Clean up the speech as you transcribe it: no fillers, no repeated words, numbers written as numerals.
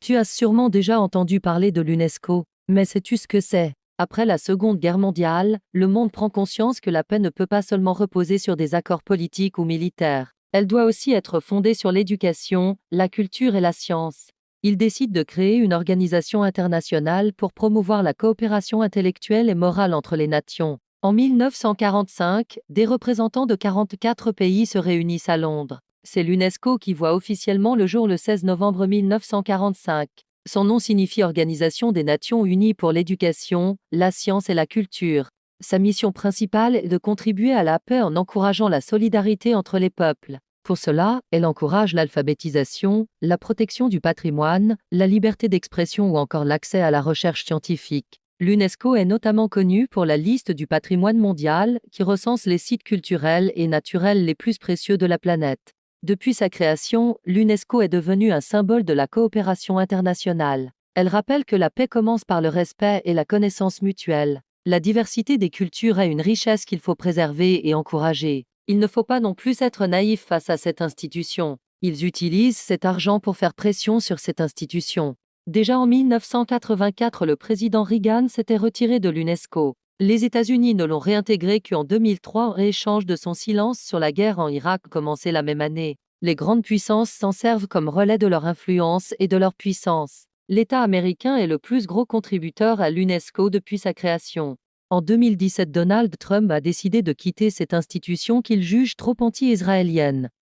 Tu as sûrement déjà entendu parler de l'UNESCO, mais sais-tu ce que c'est? Après la Seconde Guerre mondiale, le monde prend conscience que la paix ne peut pas seulement reposer sur des accords politiques ou militaires. Elle doit aussi être fondée sur l'éducation, la culture et la science. Il décide de créer une organisation internationale pour promouvoir la coopération intellectuelle et morale entre les nations. En 1945, des représentants de 44 pays se réunissent à Londres. C'est l'UNESCO qui voit officiellement le jour le 16 novembre 1945. Son nom signifie Organisation des Nations Unies pour l'éducation, la science et la culture. Sa mission principale est de contribuer à la paix en encourageant la solidarité entre les peuples. Pour cela, elle encourage l'alphabétisation, la protection du patrimoine, la liberté d'expression ou encore l'accès à la recherche scientifique. L'UNESCO est notamment connue pour la liste du patrimoine mondial qui recense les sites culturels et naturels les plus précieux de la planète. Depuis sa création, l'UNESCO est devenue un symbole de la coopération internationale. Elle rappelle que la paix commence par le respect et la connaissance mutuelle. La diversité des cultures est une richesse qu'il faut préserver et encourager. Il ne faut pas non plus être naïf face à cette institution. Ils utilisent cet argent pour faire pression sur cette institution. Déjà en 1984, le président Reagan s'était retiré de l'UNESCO. Les États-Unis ne l'ont réintégré qu'en 2003 en échange de son silence sur la guerre en Irak commencée la même année. Les grandes puissances s'en servent comme relais de leur influence et de leur puissance. L'État américain est le plus gros contributeur à l'UNESCO depuis sa création. En 2017, Donald Trump a décidé de quitter cette institution qu'il juge trop anti-israélienne.